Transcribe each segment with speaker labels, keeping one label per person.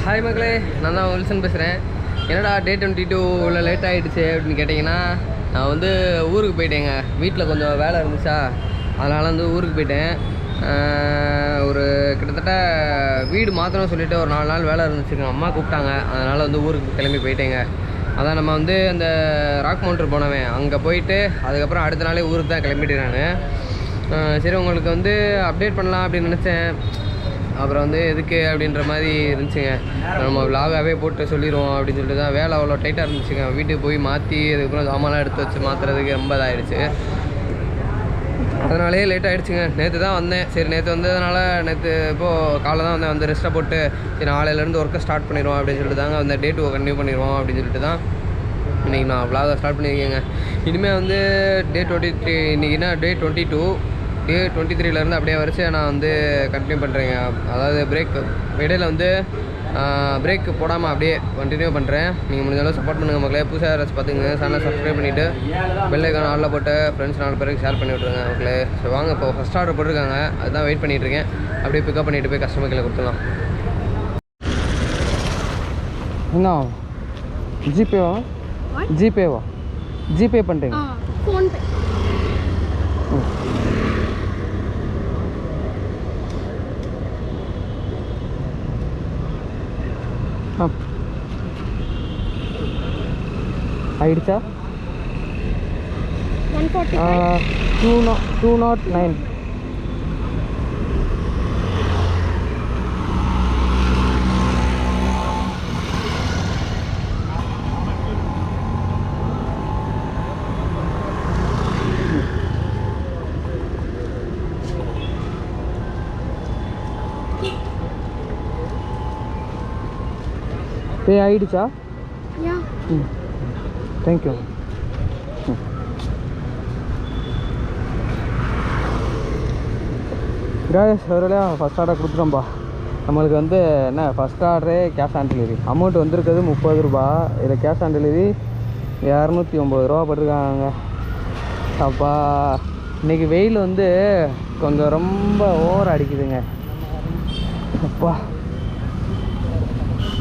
Speaker 1: Hi மக்களே, நான் தான் வில்சன் பேசுகிறேன். என்னடா டே 22 இவ்வளோ லேட் ஆகிடுச்சு அப்படின்னு கேட்டிங்கன்னா, நான் வந்து ஊருக்கு போயிட்டேங்க. வீட்டில் கொஞ்சம் வேலை இருந்துச்சா, அதனால் வந்து ஊருக்கு போயிட்டேன். ஒரு கிட்டத்தட்ட வீடு மாற்றணும்னு சொல்லிவிட்டு ஒரு 4 நாள் வேலை இருந்துச்சுங்க. அம்மா கூப்பிட்டாங்க, அதனால் வந்து ஊருக்கு கிளம்பி போயிட்டேங்க. அதான் நம்ம வந்து அந்த ராக் மவுண்டர் போனவேன், அங்கே போயிட்டு அதுக்கப்புறம் அடுத்த நாளே ஊருக்கு தான் கிளம்பிட்டேன் நான். சரி, உங்களுக்கு வந்து அப்டேட் பண்ணலாம் அப்படின்னு நினச்சேன். அப்புறம் வந்து எதுக்கு அப்படின்ற மாதிரி இருந்துச்சுங்க. நம்ம விலாகாகவே போட்டு சொல்லிடுவோம் அப்படின்னு சொல்லிட்டு தான். வேலை அவ்வளோ டைட்டாக இருந்துச்சுங்க. வீட்டுக்கு போய் மாற்றி அதுக்கப்புறம் சாமான்லாம் எடுத்து வச்சு மாற்றுறதுக்கு ரொம்ப இதாகிடுச்சு. அதனாலே லேட் ஆகிடுச்சுங்க. நேற்று தான் வந்தேன். சரி, நேற்று வந்ததுனால நேற்று இப்போது காலை தான் வந்து ரெஸ்ட்டை போட்டு சரி நாளையிலேருந்து ஒர்க்கை ஸ்டார்ட் பண்ணிடுவோம் அப்படின்னு சொல்லிட்டு தாங்க அந்த டே 2 கண்டினியூ பண்ணிடுவோம் அப்படின்னு சொல்லிட்டு தான் இன்றைக்கி நான் விலாக ஸ்டார்ட் பண்ணியிருக்கேங்க. இனிமேல் வந்து டே 23 இன்றைக்கினா டே 22 டே 23லேருந்து அப்படியே வரிசை நான் வந்து கண்டினியூ பண்ணுறேங்க. அதாவது பிரேக் இடையில் வந்து பிரேக் போடாமல் அப்படியே கண்டினியூ பண்ணுறேன். நீங்கள் முடிஞ்சாலும் சப்போர்ட் பண்ணுங்கள் மக்களே. புதுசாக யாராச்சும் பார்த்துங்க, சேனலை சப்ஸ்கிரைப் பண்ணிவிட்டு பெல் ஐக்கான் ஆலில் போட்டு ஃப்ரெண்ட்ஸ் 4 பேருக்கு ஷேர் பண்ணி விட்ருங்க மக்களே. ஸோ வாங்க, இப்போ ஃபஸ்ட் ஆர்டர் போட்டிருக்காங்க, அதுதான் வெயிட் பண்ணிகிட்ருக்கேன். அப்படியே பிக்கப் பண்ணிவிட்டு போய் கஸ்டமர் கையில் கொடுத்துடலாம். என்ன ஜிபேவா? ஜிபேவா? ஜிபே பண்ணுறீங்க? ஃபோன்பே. ஆயிடுச்சா? 209. பே ஆயிடுச்சா? தேங்க்யூ. காய்ஸ், ஒருவேளையா ஃபஸ்ட் ஆர்டர் கொடுத்துட்டோம்பா. நம்மளுக்கு வந்து என்ன ஃபஸ்ட் ஆர்டரே கேஷ் ஆன் டெலிவரி. அமௌண்ட் வந்திருக்கிறது 30 ரூபா. இதில் கேஷ் ஆன் டெலிவரி 209 ரூபா போட்டிருக்காங்க. அப்பா, இன்றைக்கி வெயில் வந்து கொஞ்சம் ரொம்ப ஓவர் அடிக்குதுங்க. அப்பா,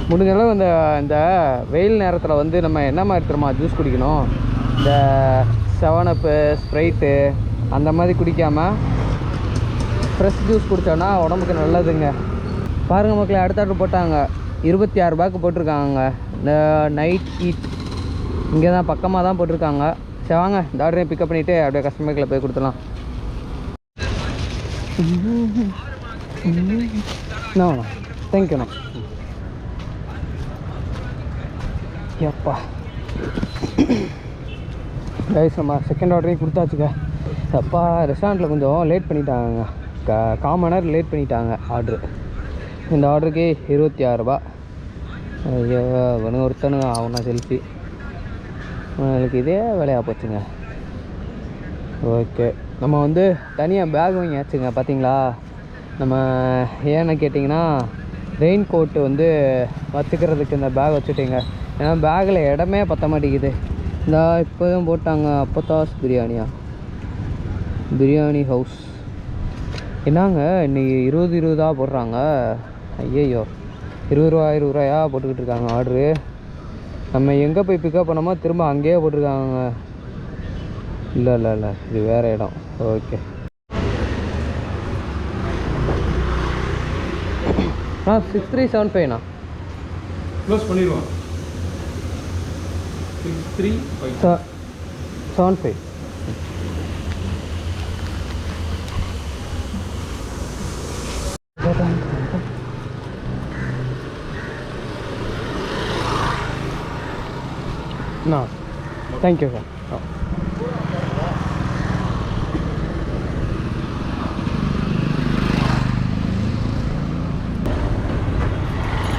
Speaker 1: முடிஞ்சளவு இந்த வெயில் நேரத்தில் வந்து நம்ம என்ன மாதிரி தெரியுமா ஜூஸ் குடிக்கணும்? இந்த 7up, ஸ்ப்ரைட்டு அந்த மாதிரி குடிக்காமல் ஃப்ரெஷ் ஜூஸ் குடித்தோன்னா உடம்புக்கு நல்லதுங்க. பாருங்கள் மக்களே, அடுத்த ஆர்டர் போட்டாங்க. 26 ரூபாய்க்கு போட்டிருக்காங்க. இந்த நைட் ஈட் இங்கே தான் பக்கமாக தான் போட்டிருக்காங்க. சரி வாங்க, இந்த ஆர்டரையும் பிக்கப் பண்ணிவிட்டு அப்படியே கஸ்டமர்கில் போய் கொடுத்துலாம். வேணும், தேங்க்யூண்ணா. எப்பா கைஸ், நம்ம செகண்ட் ஆர்டரையும் கொடுத்தாச்சுங்க. அப்பா, ரெஸ்டாரண்ட்டில் கொஞ்சம் லேட் பண்ணிட்டாங்க. 1/4 மணி நேரம் லேட் பண்ணிட்டாங்க ஆர்டரு. இந்த ஆர்டருக்கு 26 ரூபா. ஐயோ, வேணுங்க ஒருத்தனுங்க ஆகுனா செல்ஃபி. எனக்கு இதே வேலையாக போச்சுங்க. ஓகே, நம்ம வந்து தனியாக பேக் வாங்கியாச்சுங்க. பார்த்தீங்களா, நம்ம ஏன்னு கேட்டிங்கன்னா ரெயின் கோட்டு வந்து வச்சுக்கிறதுக்கு இந்த பேக் வச்சுட்டிங்க. ஏன்னா பேக்கில் இடமே பற்ற மாட்டேங்குது. இந்த இப்போ தான் போட்டாங்க அப்பத்தாஸ் பிரியாணி ஹவுஸ். என்னங்க இன்றைக்கி 20 போடுறாங்க. ஐயோ, 20 ரூபாயா போட்டுக்கிட்டு இருக்காங்க ஆர்டரு. நம்ம எங்கே போய் பிக்கப் பண்ணோமோ திரும்ப அங்கேயே போட்டிருக்காங்க. இல்லை, இது வேறு இடம். ஓகே, 6375ண்ணா
Speaker 2: க்ளோஸ் பண்ணிடுவோம்.
Speaker 1: 6375 தேங்க்யூ சார்.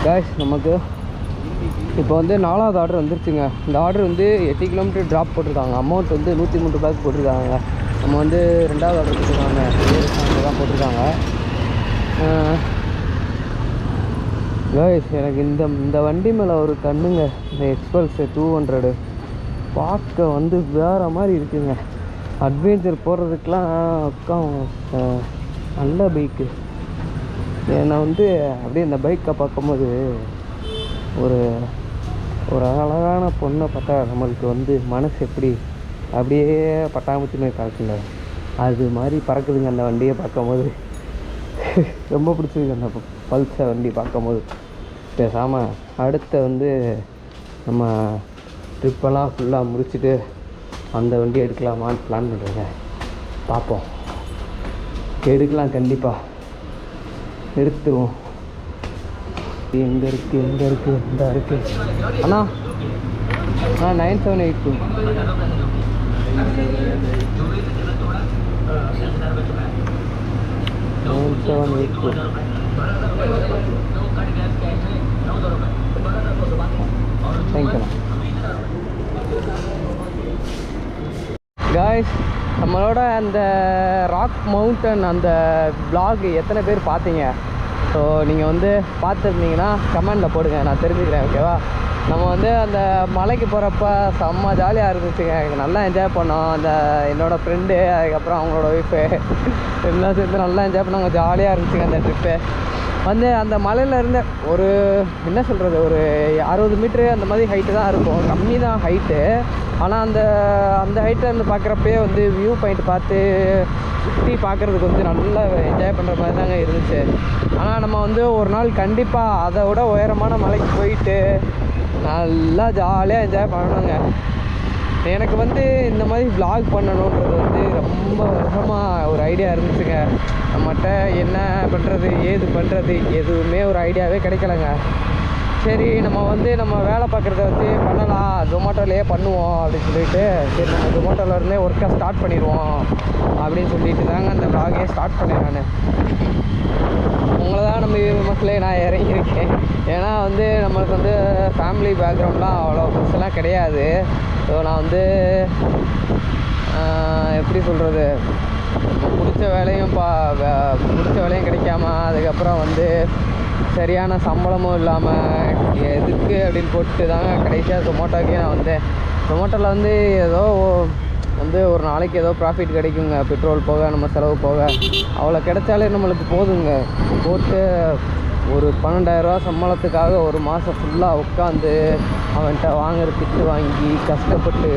Speaker 1: காய்ஸ், நமக்கு இப்போ வந்து 4வது ஆர்டர் வந்துருச்சுங்க. இந்த ஆர்டர் வந்து 8 கிலோமீட்டர் ட்ராப் போட்டிருக்காங்க. அமௌண்ட் வந்து 103 ரூபாய்க்கு போட்டிருக்காங்க. நம்ம வந்து 2வது ஆர்டர் போட்டிருக்காங்க, தான் போட்டிருக்காங்க. காய்ஸ், எனக்கு இந்த வண்டி மேலே ஒரு கண்ணுங்க. இந்த எக்ஸ்பல்ஸ் 200 பார்க்க வந்து வேறு மாதிரி இருக்குங்க. அட்வென்ச்சர் போடுறதுக்கெலாம் அக்கா நல்ல பைக்கு. என்னை வந்து அப்படியே இந்த பைக்கை பார்க்கும்போது ஒரு ஒரு அழகான பொண்ணை பார்த்தா நம்மளுக்கு வந்து மனசு எப்படி அப்படியே பட்டாம்பூச்சி மாதிரி பறக்குங்க, அது மாதிரி பறக்குதுங்க அந்த வண்டியை பார்க்கும்போது. ரொம்ப பிடிச்சிருக்கு அந்த பல்சர் வண்டி பார்க்கும்போது. பேசாமல் அடுத்த வந்து நம்ம ட்ரிப்பெல்லாம் ஃபுல்லாக முடிச்சுட்டு அந்த வண்டி எடுக்கலாமான்னு பிளான் பண்ணுறேங்க. பார்ப்போம், எடுக்கலாம், கண்டிப்பாக எடுத்துருவோம். எங்கே இருக்குது அண்ணா? 9782. தேங்க்யூண்ணா. காய்ஸ், நம்மளோட அந்த ராக் மவுண்டன் அந்த vlog எத்தனை பேர் பார்த்தீங்க? ஸோ நீங்கள் வந்து பார்த்துருந்தீங்கன்னா கமெண்டில் போடுங்க, நான் தெரிஞ்சுக்கிறேன். ஓகேவா? நம்ம வந்து அந்த மலைக்கு போகிறப்ப செம்ம ஜாலியாக இருந்துச்சுங்க. எனக்கு நல்லா என்ஜாய் பண்ணோம். அந்த என்னோடய ஃப்ரெண்டு, அதுக்கப்புறம் அவங்களோட ஒய்ஃபு எல்லாம் சேர்ந்து நல்லா என்ஜாய் பண்ணாங்க. ஜாலியாக இருந்துச்சுங்க அந்த ட்ரிப்பு. வந்து அந்த மலையில் இருந்த ஒரு என்ன சொல்கிறது, ஒரு 60 மீட்ரு அந்த மாதிரி ஹைட்டு தான் இருக்கும், கம்மி தான் ஹைட்டு. ஆனால் அந்த ஹைட்டில் இருந்து பார்க்குறப்பே வந்து வியூ பாயிண்ட் பார்த்து சுற்றி பார்க்குறதுக்கு வந்து நல்லா என்ஜாய் பண்ணுற மாதிரி தாங்க இருந்துச்சு. ஆனால் நம்ம வந்து ஒரு நாள் கண்டிப்பாக அதை விட உயரமான மலைக்கு போயிட்டு நல்லா ஜாலியாக என்ஜாய் பண்ணணுங்க. எனக்கு வந்து இந்த மாதிரி vlog பண்ணணுன்றது வந்து ரொம்ப வருஷமாக ஒரு ஐடியா இருந்துச்சுங்க. நம்மகிட்ட என்ன பண்ணுறது ஏது பண்ணுறது எதுவுமே ஒரு ஐடியாவே கிடைக்கலங்க. சரி, நம்ம வந்து நம்ம வேலை பார்க்குறத வச்சு பண்ணலாம், ஜொமேட்டோலேயே பண்ணுவோம் அப்படின்னு சொல்லிட்டு, சரி நம்ம ஜொமேட்டோலேருந்தே ஒர்க்கை ஸ்டார்ட் பண்ணிடுவோம் அப்படின்னு சொல்லிட்டு தாங்க அந்த vlog-ஏ ஸ்டார்ட் பண்ணேன். நான் உங்களை தான் நம்ம மக்களே நான் இறங்கியிருக்கேன். ஏன்னா வந்து நம்மளுக்கு வந்து ஃபேமிலி பேக்ரவுண்ட்லாம் அவ்வளோ பெருசெல்லாம் கிடையாது. ஸோ நான் வந்து எப்படி சொல்கிறது, பிடிச்ச வேலையும் கிடைக்காம, அதுக்கப்புறம் வந்து சரியான சம்பளமும் இல்லாமல் எதுக்கு அப்படின்னு போட்டு தாங்க கடைசியாக ஜொமேட்டோக்கே நான் வந்தேன். ஜொமேட்டோவில் வந்து ஏதோ வந்து ஒரு நாளைக்கு ஏதோ ப்ராஃபிட் கிடைக்குங்க, பெட்ரோல் போக நம்ம செலவு போக. அவ்வளோ கிடைச்சாலே நம்மளுக்கு போதுங்க. போட்டு ஒரு 12,000 சம்பளத்துக்காக ஒரு மாதம் ஃபுல்லாக உட்காந்து அவன்கிட்ட வாங்குற திட்டு வாங்கி கஷ்டப்பட்டு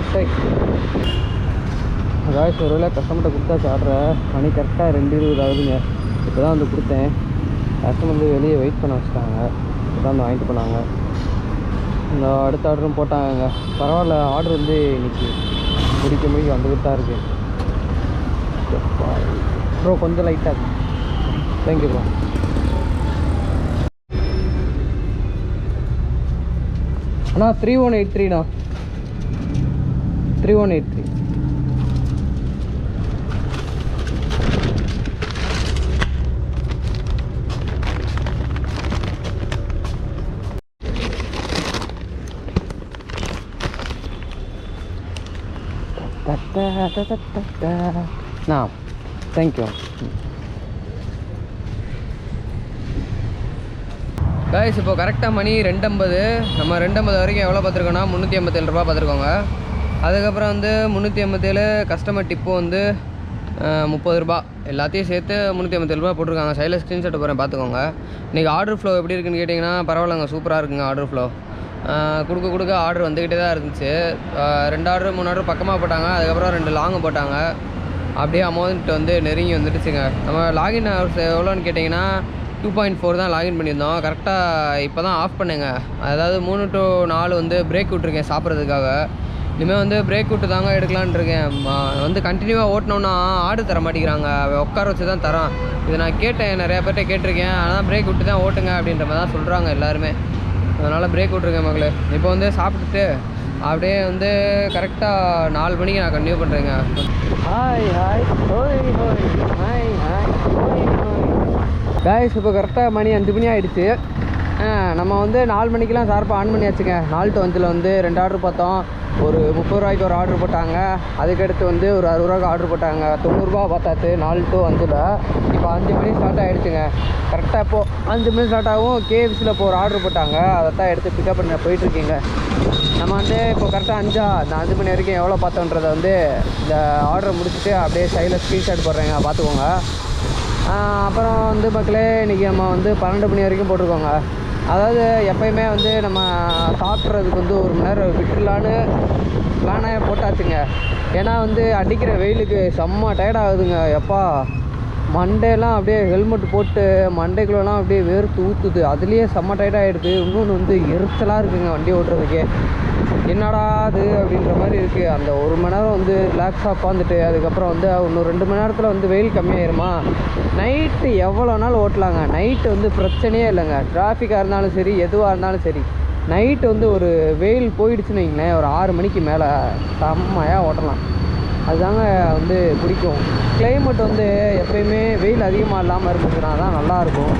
Speaker 1: அதாவது ஒரு வேளை கஸ்டமர்கிட்ட கொடுத்தா சாடுற மணி கரெக்டாக 2:20 ஆகுதுங்க. இப்போ தான் வந்து கொடுத்தேன். கஸ்டமர் வந்து வெளியே வெயிட் பண்ண வச்சுட்டாங்க. இப்போ தான் வந்து வாங்கிட்டு போனாங்க. இந்த அடுத்த ஆர்டரும் போட்டாங்க. பரவாயில்ல, ஆர்டர் வந்து இன்றைக்கி முடிக்க வந்துக்கிட்டு தான் இருக்குது. ப்ரோ கொஞ்சம் லைட்டாக. Thank you bro. அண்ணா 3183ண்ணா, 3183. தேங்க்யூ. கைஸ், இப்போ கரெக்டாக மணி 2:50. நம்ம 2:50 வரைக்கும் எவ்வளோ பார்த்துருக்கோன்னா 387 ரூபா பார்த்துருக்கோங்க. அதுக்கப்புறம் வந்து 387 கஸ்டமர் டிப்பு வந்து 30 ரூபா, எல்லாத்தையும் சேர்த்து 387 ரூபா போட்டிருக்காங்க. சைடில் ஸ்க்ரீன்ஷாட் போகிறேன், பார்த்துக்கோங்க. இன்றைக்கி ஆர்டர் ஃப்ளோ எப்படி இருக்குன்னு கேட்டிங்கன்னா பரவாயில்லங்க, சூப்பராக இருக்குங்க. ஆர்டர் ஃப்ளோ கொடுக்க ஆர்டர் வந்துக்கிட்டே தான் இருந்துச்சு. 2 ஆர்டர் 3 ஆர்டர் பக்கமாக போட்டாங்க. அதுக்கப்புறம் 2 லாங்கு போட்டாங்க. அப்படியே அமௌண்ட் வந்து நெருங்கி வந்துடுச்சுங்க. நம்ம லாகின் எவ்வளோன்னு கேட்டிங்கன்னா 2.4 தான் லாகின் பண்ணியிருந்தோம். கரெக்டாக இப்போ தான் ஆஃப் பண்ணுங்க. அதாவது 3 to 4 வந்து பிரேக் விட்ருக்கேன் சாப்பிட்றதுக்காக. இனிமேல் வந்து பிரேக் விட்டு தாங்க எடுக்கலான்னு இருக்கேன். வந்து கண்டினியூவாக ஓட்டினோன்னா ஆர்டர் தர மாட்டேங்கிறாங்க, உட்கார வச்சு தான் தரான். இதை நான் கேட்டேன், நிறையா பேர்கிட்ட கேட்டிருக்கேன். ஆனால் பிரேக் விட்டு தான் ஓட்டுங்க அப்படின்ற மாதிரி தான் சொல்கிறாங்க எல்லாருமே. அதனால் பிரேக் விட்ருக்கேன் மக்களே. இப்போ வந்து சாப்பிட்டுட்டு அப்படியே வந்து கரெக்டாக 4 மணிக்கு நான் கன்டினியூ பண்ணுறேங்க. ஹாய் ஹாய் ஹோய் ஹோய் ஹாய் ஹாய் ஹோய் ஹோய். காய்ஸ், இப்போ கரெக்டாக மணி 5 மணி ஆகிடுச்சு. நம்ம வந்து 4 மணிக்கெலாம் ஷார்ப்பாக ஆன் பண்ணியாச்சுங்க. 4 to 5 வந்து 2 ஆர்டர் பார்த்தோம். ஒரு 30 ரூபாய்க்கு ஒரு ஆர்டர் போட்டாங்க. அதுக்கடுத்து வந்து ஒரு 60 ரூபாய்க்கு ஆர்டர் போட்டாங்க. 90 ரூபா பார்த்தாச்சு 4 to 5. இப்போ 5 மணி ஸ்டார்ட் ஆகிடுச்சுங்க. கரெக்டாக இப்போது 5 மணி ஸ்டார்ட் ஆகும். கேஎஃப்சியில் இப்போ ஒரு ஆர்டர் போட்டாங்க, அதை தான் எடுத்து பிக்கப் பண்ண போயிட்டுருக்கீங்க. நம்ம வந்து இப்போ கரெக்டாக இந்த 5 மணி வரைக்கும் எவ்வளோ பார்த்தோன்றதை வந்து இந்த ஆர்டரை முடிச்சுட்டு அப்படியே சைடில் ஸ்க்ரீன்ஷாட் போடுறேங்க, பார்த்துக்கோங்க. அப்புறம் வந்து மக்களே, இன்றைக்கி நம்ம வந்து 12 மணி வரைக்கும் போட்டிருக்கோங்க. அதாவது எப்பயுமே வந்து நம்ம சாப்பிட்றதுக்கு வந்து 1 மணி நேரம் விட்டுலான்னு பிளானே போட்டாச்சுங்க. ஏன்னா வந்து அடிக்கிற வெயிலுக்கு செம்ம டயர்ட் ஆகுதுங்க. எப்பா மண்டேலாம் அப்படியே ஹெல்மெட் போட்டு மண்டைக்குள்ளலாம் அப்படியே வேர்த்து ஊற்றுது. அதுலேயே செம்ம டயர்ட் ஆகிடுது. இன்னொன்று வந்து எரிச்சலாக இருக்குங்க வண்டி ஓட்டுறதுக்கே. என்னடா அது அப்படின்ற மாதிரி இருக்குது. அந்த 1 மணி நேரம் வந்து ரிலாக்ஸாக உட்காந்துட்டு அதுக்கப்புறம் வந்து இன்னும் 2 மணி நேரத்தில் வந்து வெயில் கம்மியாயிருமா. நைட்டு எவ்வளோ நாள் ஓட்டலாங்க. நைட்டு வந்து பிரச்சனையே இல்லைங்க. டிராஃபிக்காக இருந்தாலும் சரி எதுவாக இருந்தாலும் சரி நைட்டு வந்து ஒரு வெயில் போயிடுச்சுன்னு வைங்களேன், ஒரு 6 மணிக்கு மேலே செம்மையாக ஓட்டலாம். அதுதாங்க வந்து பிடிக்கும். கிளைமேட் வந்து எப்பயுமே வெயில் அதிகமாக இல்லாமல் இருந்துச்சுன்னா தான் நல்லாயிருக்கும்.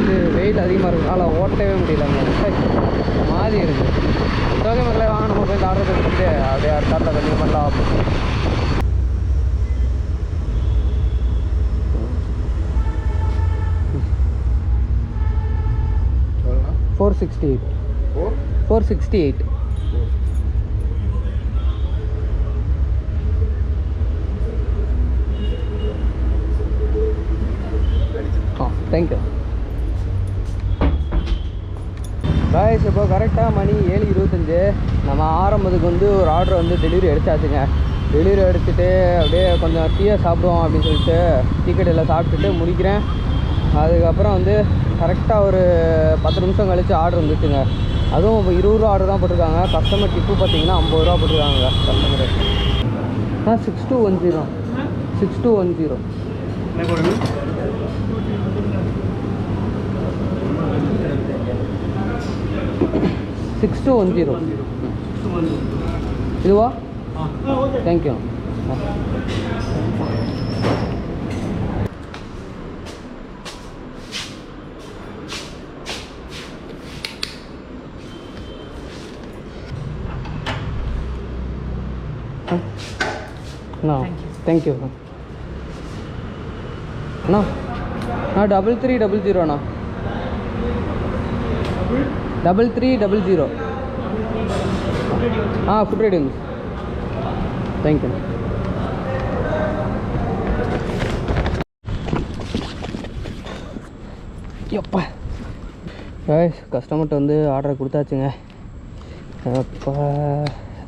Speaker 1: இது வெயில் அதிகமாக இருக்கிறதுனால ஓட்டவே முடியலங்க. மாதிரி இருக்குது. ஓகே மக்களே, வாங்க நம்ம போய் இந்த ஆர்டர் எடுத்துகிட்டு அப்படியே அடுத்த ஆட்டில் கண்டிப்பாக பண்ணலாம். 468. 468. Thank you guys. இப்போ கரெக்டாக மணி 7:25. நம்ம ஆரம்பத்துக்கு வந்து ஒரு ஆர்டர் வந்து டெலிவரி எடுத்தாச்சுங்க. டெலிவரி எடுத்துகிட்டு அப்படியே கொஞ்சம் டீயை சாப்பிடுவோம் அப்படின்னு சொல்லிட்டு டீ கடையில் சாப்பிட்டுட்டு முடிக்கிறேன். அதுக்கப்புறம் வந்து கரெக்டாக ஒரு 10 நிமிஷம் கழித்து ஆர்டர் வந்துச்சுங்க. அதுவும் இப்போ 20 ரூபா ஆர்டர் தான் போட்டிருக்காங்க. கஸ்டமர் டிப்பு பார்த்தீங்கன்னா 50 ரூபா போட்டிருக்காங்க கஸ்டமரு. 6210. 6210. 6210. இதுவா? தேங்க்யூ. அண்ணா தேங்க்யூ அண்ணா. நான் 3300 அண்ணா. 3300. Food rating. தேங்க்யூ. எப்பா கஸ்டமர்கிட்ட வந்து ஆர்டர் கொடுத்தாச்சுங்க. இப்போ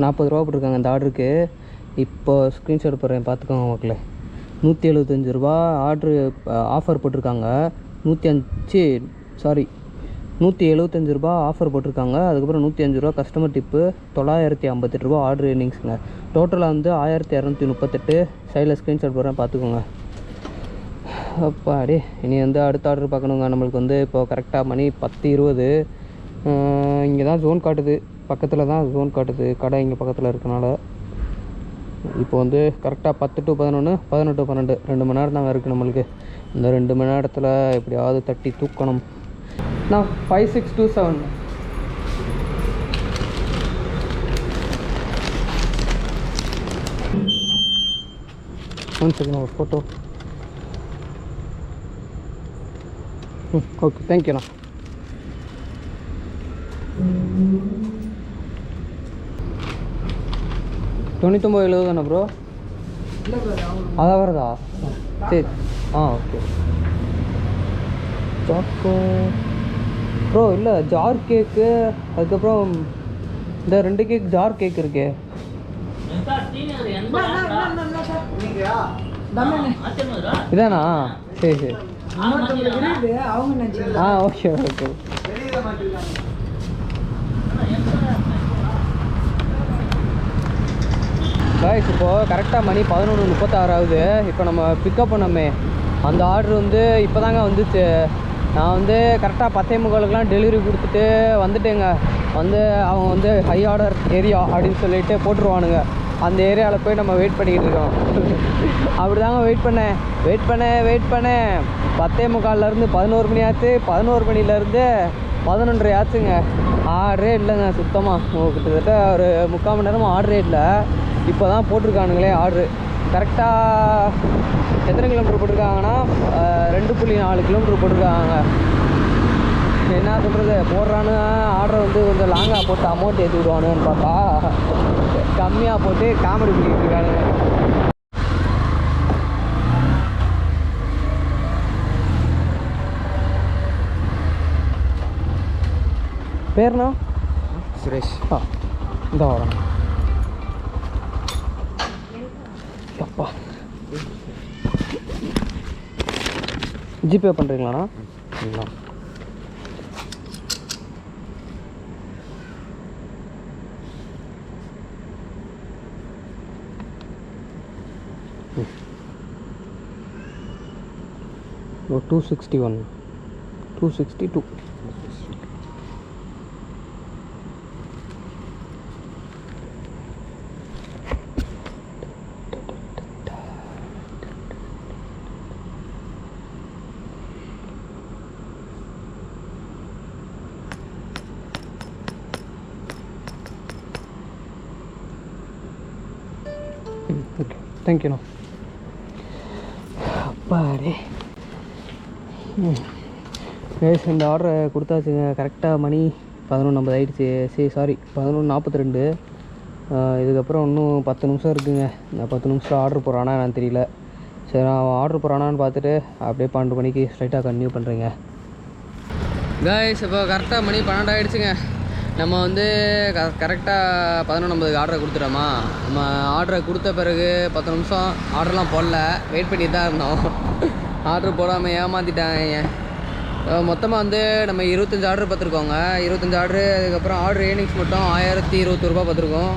Speaker 1: 40 ரூபா போட்டிருக்காங்க இந்த ஆர்டருக்கு. இப்போ ஸ்க்ரீன்ஷாட் போடுறேன் பார்த்துக்கோங்க மக்களே. 175 ரூபா ஆர்ட்ரு ஆஃபர் போட்டிருக்காங்க. 175 ரூபா ஆஃபர் போட்டிருக்காங்க. அதுக்கப்புறம் 105 ரூபா கஸ்டமர் டிப்பு. 958 ரூபா ஆர்டர் ஏர்னிங்ஸுங்க. டோட்டலாக வந்து 1238. சைடில் ஸ்க்ரீன்ஷாட் போடுறேன் பார்த்துக்கோங்க. அப்பாடி இனி வந்து அடுத்த ஆர்டர் பார்க்கணுங்க. நம்மளுக்கு வந்து இப்போ கரெக்டாக மணி 10:20. இங்கே தான் ஜோன் காட்டுது, பக்கத்தில் தான் ஜோன் காட்டுது. கடை இங்கே பக்கத்தில் இருக்கனால இப்போ வந்து கரெக்டாக 10 to 11, 11 to 12 2 மணி நேரம் தாங்க இருக்குது நம்மளுக்கு. இந்த 2 மணி நேரத்தில் எப்படியாவது தட்டி தூக்கணும். நான் 5627. ஒன் செகண்ட் ஒரு ஃபோட்டோ. ஓகே தேங்க்யூண்ணா. $99.70 தானே ப்ரோ? அதான் வருதா? சரி. ஓகே. சாக்கோ ப்ரோ இல்லை ஜார் கேக்கு. அதுக்கப்புறம் இந்த 2 கேக் ஜார் கேக் இருக்கே. இதானா? சரி சரி. Okay okay. காய்ஸ் இப்போது கரெக்டாக மணி 11:36 ஆகுது. இப்போ நம்ம பிக்கப் பண்ணோமே அந்த ஆர்டர் வந்து இப்போ தாங்க வந்துச்சு. நான் வந்து கரெக்டாக 10:45 டெலிவரி கொடுத்துட்டு வந்துட்டேங்க. வந்து அவங்க வந்து ஹை ஆர்டர் ஏரியா அப்படின்னு சொல்லிட்டு போட்டுருவானுங்க. அந்த ஏரியாவில் போய் நம்ம வெயிட் பண்ணிக்கிட்டு இருக்கோம். அப்படி தாங்க வெயிட் பண்ணேன் 10:45 11 மணி ஆச்சு. 11 மணிலேருந்து 11:30 ஆச்சுங்க. ஆர்டரே இல்லைங்க சுத்தமாக. கிட்டத்தட்ட ஒரு 3/4 மணி நேரமாக ஆர்டரே இல்லை. இப்போ தான் போட்டிருக்கானுங்களே ஆர்டரு. கரெக்டாக எத்தனை கிலோமீட்டர் போட்டிருக்காங்கன்னா 2.4 கிலோமீட்டர் போட்டிருக்காங்க. என்ன சொல்கிறது, போடுறானு ஆர்டரை வந்து கொஞ்சம் லாங்காக போட்டு அமௌண்ட் ஏற்றி விடுவானுன்னு பார்த்தா கம்மியாக போட்டு காமெடி பண்ணிக்கிட்டு இருக்கானுங்க.
Speaker 3: பேர்ண்ணா?
Speaker 1: சுரேஷ்.
Speaker 3: இந்த வரேன். அப்பா ஜிபே பண்ணுறீங்களாண்ணா? சரிங்களா. ஓ 261 262. ஓகே தேங்க்யூண்ணா. அப்பாடே கைஸ், இந்த ஆர்டரை கொடுத்தாச்சுங்க. கரெக்டாக மணி 11:50 ஆகிடுச்சு. சரி சாரி 11:42. இதுக்கப்புறம் இன்னும் 10 நிமிஷம் இருக்குதுங்க. இந்த 10 நிமிஷம் ஆர்டர் போடுறானா நான் தெரியல. சரி, நான் ஆர்டர் போடுறானான்னு பார்த்துட்டு அப்படியே 12 மணிக்கு ஸ்ட்ரைட்டாக கன்டினியூ பண்ணுறேங்க.
Speaker 1: கைஸ், இப்போ கரெக்டாக மணி 12 ஆகிடுச்சுங்க. நம்ம வந்து கரெக்டாக 11:50 ஆர்டரை கொடுத்துட்டோமா. நம்ம ஆர்டரை கொடுத்த பிறகு 10 நிமிஷம் ஆர்டர்லாம் போடல, வெயிட் பண்ணி தான் இருந்தோம். ஆர்டர் போடாமல் ஏமாற்றிட்டாங்க. மொத்தமாக வந்து நம்ம 25 ஆர்டர் பார்த்துருக்கோங்க. 25 ஆர்டரு. அதுக்கப்புறம் ஆர்டர் ஏர்னிங்ஸ் மட்டும் 1021 ரூபா பார்த்துருக்கோம்.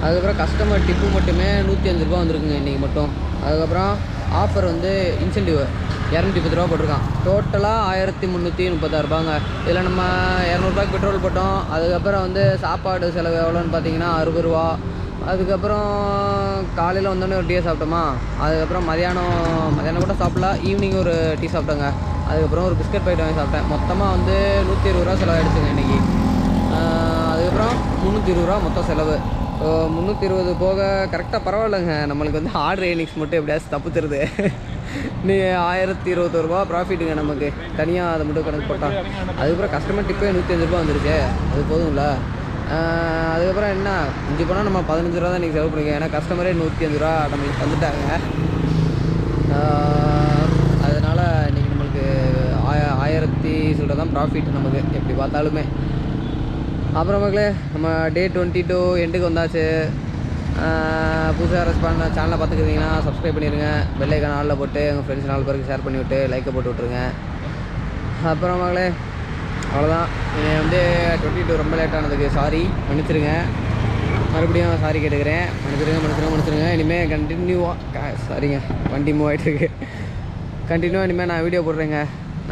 Speaker 1: அதுக்கப்புறம் கஸ்டமர் டிப்பு மட்டுமே 105 ரூபா வந்திருக்குங்க இன்றைக்கி மட்டும். அதுக்கப்புறம் ஆஃபர் வந்து இன்சென்டிவ் 210 ரூபா போட்டிருக்கான். டோட்டலாக 1336 ரூபாங்க. இதில் நம்ம 200 ரூபாய்க்கு பெட்ரோல் போட்டோம். அதுக்கப்புறம் வந்து சாப்பாடு செலவு எவ்வளோன்னு பார்த்தீங்கன்னா 60 ரூபா. அதுக்கப்புறம் காலையில் வந்தோடனே ஒரு டீ சாப்பிட்டோமா. அதுக்கப்புறம் மதியானம் கூட சாப்பிடல, ஈவினிங் ஒரு டீ சாப்பிட்டோங்க. அதுக்கப்புறம் ஒரு பிஸ்கட் பாக்கெட் வாங்கி சாப்பிட்டேன். மொத்தமாக வந்து 120 ரூபா செலவாகிடுச்சுங்க இன்றைக்கி. அதுக்கப்புறம் 320 ரூபா மொத்தம் செலவு. 320 போக கரெக்டாக பரவாயில்லைங்க. நம்மளுக்கு வந்து ஆர்டர் ஏர்னிங்ஸ் மட்டும் எப்படியாச்சும் தப்புத்துருது. நீ 1021 ரூபா ப்ராஃபிட்டுங்க நமக்கு. தனியாக அதை மட்டும் கணக்கு போட்டால். அதுக்கப்புறம் கஸ்டமர் டிப்பே 105 ரூபா வந்துருச்சு. அது போதும்ல. அதுக்கப்புறம் என்ன இஞ்சி போனால் நம்ம 15 ரூபா தான் இன்றைக்கி செலவு பண்ணிக்கோங்க. ஏன்னா கஸ்டமரே 105 ரூபா நம்மளுக்கு வந்துட்டாங்க. அதனால் இன்றைக்கி நம்மளுக்கு 1000 சில்லரை தான் ப்ராஃபிட் நமக்கு எப்படி பார்த்தாலுமே. அப்புறம் மக்களே, நம்ம டே 22 எண்டுக்கு வந்தாச்சு. புதுசாக ரெஸ்பாண்ட் சேனலை பார்த்துக்கிறீங்கன்னா சப்ஸ்கிரைப் பண்ணிடுங்க. பெல் ஐக்கான் ஆளில் போட்டு உங்கள் ஃப்ரெண்ட்ஸ் 4 பேருக்கு ஷேர் பண்ணி விட்டு லைக்கை போட்டு விட்ருங்க. அப்புறம் மக்களே, அவ்வளோதான். என்னை வந்து 22 ரொம்ப லேட் ஆனதுக்கு சாரி, மன்னிச்சிருங்க. மறுபடியும் சாரி கேட்டுக்கிறேன். மன்னிச்சிருங்க. இனிமேல் கண்டினியூவாக சாரிங்க, வண்டி மூவ் ஆகிட்டுருக்கு. கண்டினியூவாக இனிமேல் நான் வீடியோ போடுறேங்க.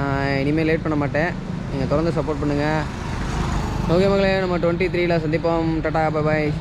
Speaker 1: நான் இனிமேல் லேட் பண்ண மாட்டேன். நீங்கள் தொடர்ந்து சப்போர்ட் பண்ணுங்கள். ஓகே மக்களே, நம்ம 23ல் சந்திப்போம். Tata, bye bye.